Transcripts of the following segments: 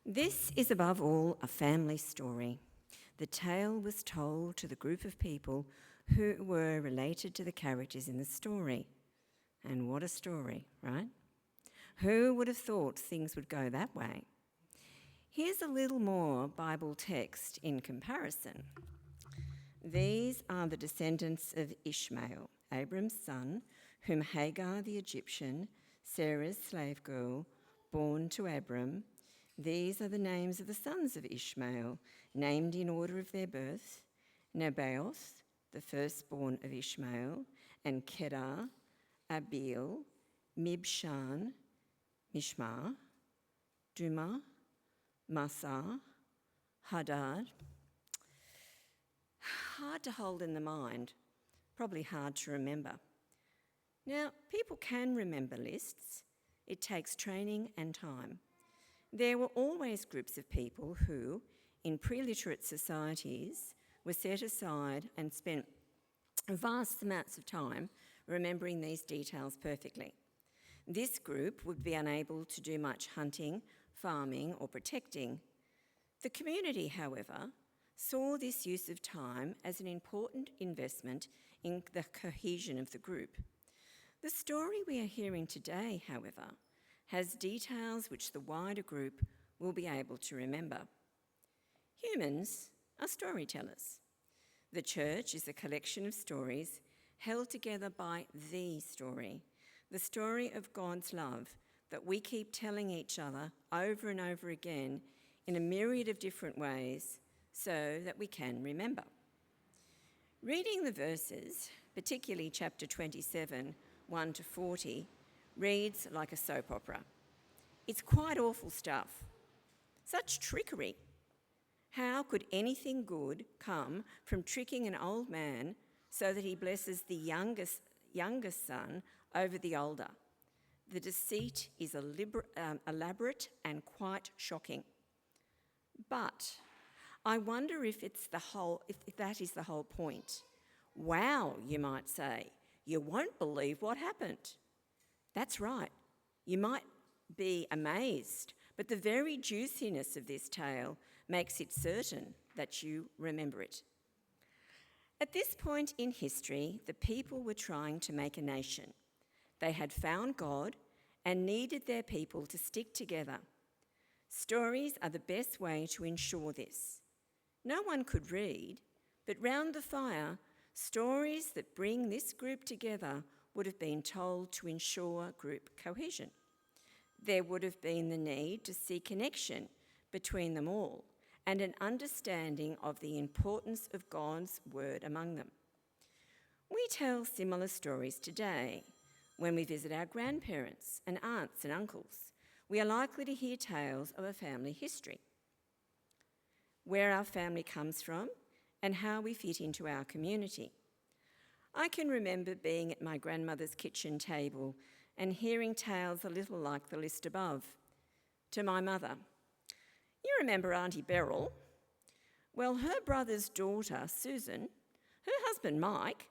This is above all a family story. The tale was told to the group of people who were related to the characters in the story. And what a story, right? Who would have thought things would go that way? Here's a little more Bible text in comparison. These are the descendants of Ishmael, Abram's son, whom Hagar the Egyptian, Sarah's slave girl, born to Abram. These are the names of the sons of Ishmael, named in order of their birth: Nebaioth, the firstborn of Ishmael, and Kedar, Abiel, Mibshan, Mishma, Duma, Massa, Hadad. Hard to hold in the mind, probably hard to remember. Now, people can remember lists. It takes training and time. There were always groups of people who, in pre-literate societies, were set aside and spent vast amounts of time remembering these details perfectly. This group would be unable to do much hunting, farming, or protecting. The community, however, saw this use of time as an important investment in the cohesion of the group. The story we are hearing today, however, has details which the wider group will be able to remember. Humans are storytellers. The church is a collection of stories held together by the story of God's love that we keep telling each other over and over again in a myriad of different ways so that we can remember. Reading the verses, particularly chapter 27, 1 to 40, reads like a soap opera. It's quite awful stuff. Such trickery. How could anything good come from tricking an old man so that he blesses the youngest son over the older? The deceit is elaborate and quite shocking. But I wonder if that is the whole point. Wow, you might say. You won't believe what happened. That's right. You might be amazed, but the very juiciness of this tale makes it certain that you remember it. At this point in history, the people were trying to make a nation. They had found God and needed their people to stick together. Stories are the best way to ensure this. No one could read, but round the fire, stories that bring this group together would have been told to ensure group cohesion. There would have been the need to see connection between them all and an understanding of the importance of God's word among them. We tell similar stories today. When we visit our grandparents and aunts and uncles, we are likely to hear tales of a family history, where our family comes from and how we fit into our community. I can remember being at my grandmother's kitchen table and hearing tales a little like the list above. To my mother, "You remember Auntie Beryl? Well, her brother's daughter, Susan, her husband, Mike,"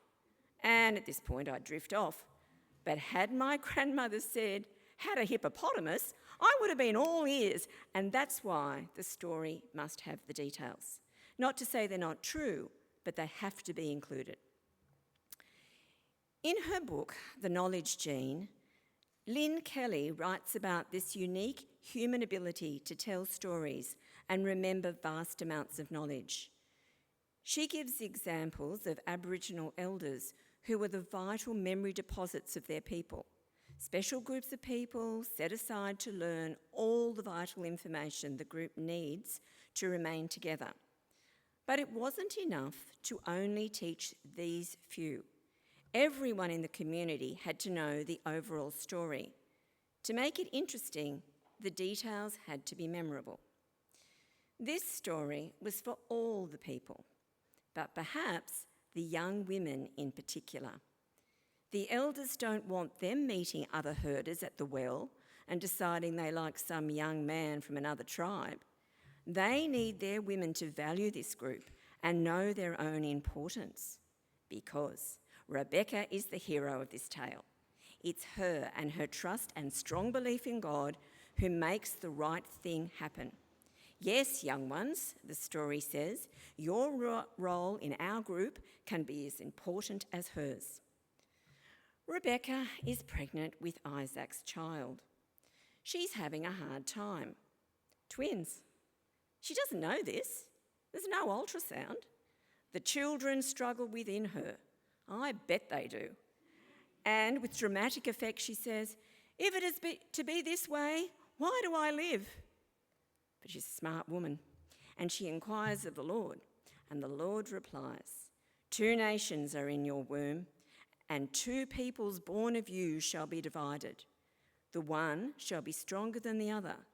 and at this point I'd drift off. But had my grandmother said, "had a hippopotamus," I would have been all ears, and that's why the story must have the details. Not to say they're not true, but they have to be included. In her book, The Knowledge Gene, Lynn Kelly writes about this unique human ability to tell stories and remember vast amounts of knowledge. She gives examples of Aboriginal elders who were the vital memory deposits of their people, special groups of people set aside to learn all the vital information the group needs to remain together. But it wasn't enough to only teach these few. Everyone in the community had to know the overall story. To make it interesting, the details had to be memorable. This story was for all the people, but perhaps the young women in particular. The elders don't want them meeting other herders at the well and deciding they like some young man from another tribe. They need their women to value this group and know their own importance, because Rebecca is the hero of this tale. It's her and her trust and strong belief in God who makes the right thing happen. Yes, young ones, the story says, your role in our group can be as important as hers. Rebecca is pregnant with Isaac's child. She's having a hard time. Twins. She doesn't know this. There's no ultrasound. The children struggle within her. I bet they do. And with dramatic effect, she says, "If it is to be this way, why do I live?" But she's a smart woman, and she inquires of the Lord, and the Lord replies, "2 nations are in your womb, and 2 peoples born of you shall be divided. The one shall be stronger than the other.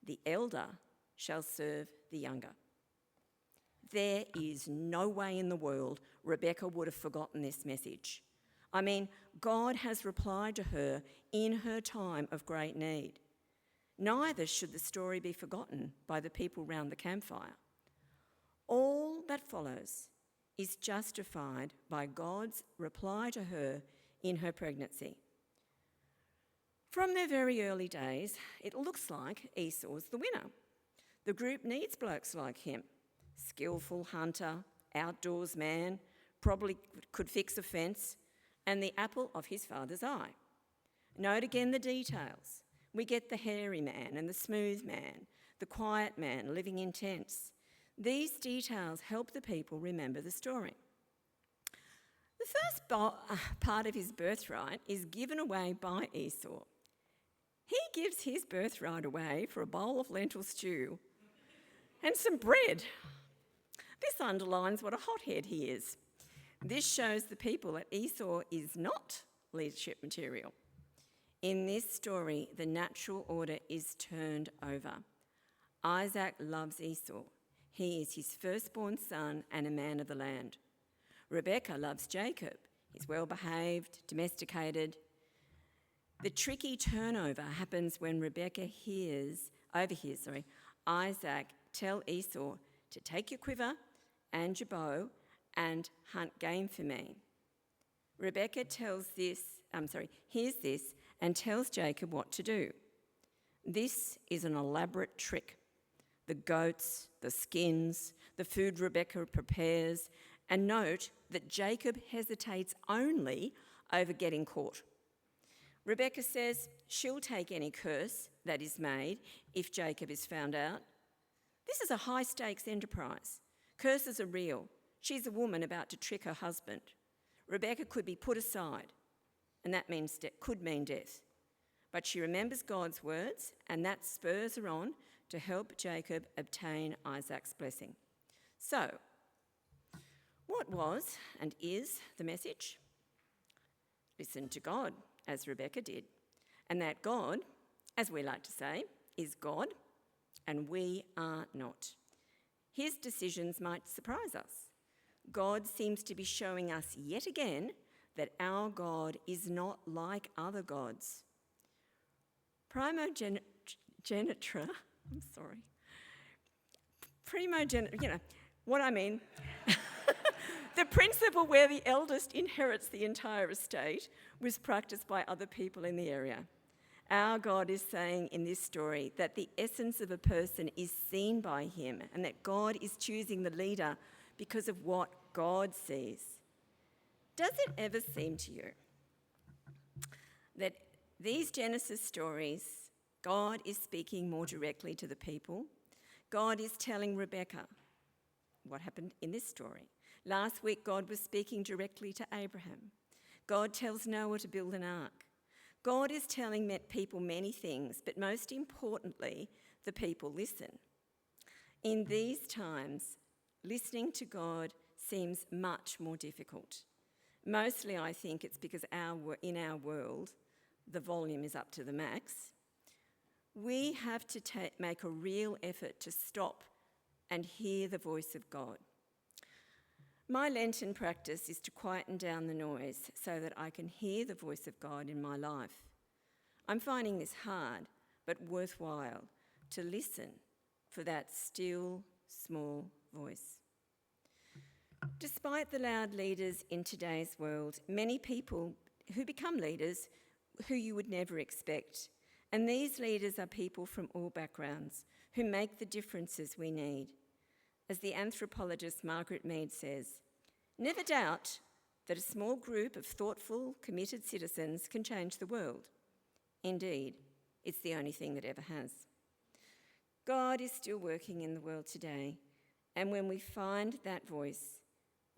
The elder shall serve the younger." There is no way in the world Rebecca would have forgotten this message. I mean, God has replied to her in her time of great need. Neither should the story be forgotten by the people round the campfire. All that follows is justified by God's reply to her in her pregnancy. From their very early days, it looks like Esau's the winner. The group needs blokes like him. Skillful hunter, outdoors man, probably could fix a fence, and the apple of his father's eye. Note again the details. We get the hairy man and the smooth man, the quiet man living in tents. These details help the people remember the story. The first part of his birthright is given away by Esau. He gives his birthright away for a bowl of lentil stew and some bread. This underlines what a hothead he is. This shows the people that Esau is not leadership material. In this story, the natural order is turned over. Isaac loves Esau. He is his firstborn son and a man of the land. Rebecca loves Jacob. He's well-behaved, domesticated. The tricky turnover happens when Rebecca overhears Isaac tell Esau to take your quiver and your bow and hunt game for me. Rebecca hears this and tells Jacob what to do. This is an elaborate trick. The goats, the skins, the food Rebecca prepares, and note that Jacob hesitates only over getting caught. Rebecca says she'll take any curse that is made if Jacob is found out. This is a high-stakes enterprise. Curses are real. She's a woman about to trick her husband. Rebecca could be put aside, and that could mean death. But she remembers God's words, and that spurs her on to help Jacob obtain Isaac's blessing. So, what was and is the message? Listen to God, as Rebecca did, and that God, as we like to say, is God, and we are not. His decisions might surprise us. God seems to be showing us yet again that our God is not like other gods. Primogeniture, what I mean. The principle where the eldest inherits the entire estate was practiced by other people in the area. Our God is saying in this story that the essence of a person is seen by him and that God is choosing the leader because of what God sees. Does it ever seem to you that these Genesis stories, God is speaking more directly to the people? God is telling Rebecca what happened in this story. Last week, God was speaking directly to Abraham. God tells Noah to build an ark. God is telling people many things, but most importantly, the people listen. In these times, listening to God seems much more difficult. Mostly, I think it's because in our world, the volume is up to the max. We have to make a real effort to stop and hear the voice of God. My Lenten practice is to quieten down the noise so that I can hear the voice of God in my life. I'm finding this hard, but worthwhile, to listen for that still, small voice. Despite the loud leaders in today's world, many people who become leaders who you would never expect, And these leaders are people from all backgrounds who make the differences we need. As the anthropologist Margaret Mead says, never doubt that a small group of thoughtful, committed citizens can change the world. Indeed, it's the only thing that ever has. God is still working in the world today, and when we find that voice,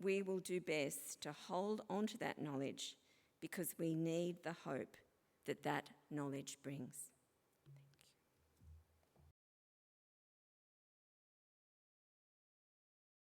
we will do best to hold on to that knowledge because we need the hope that that knowledge brings.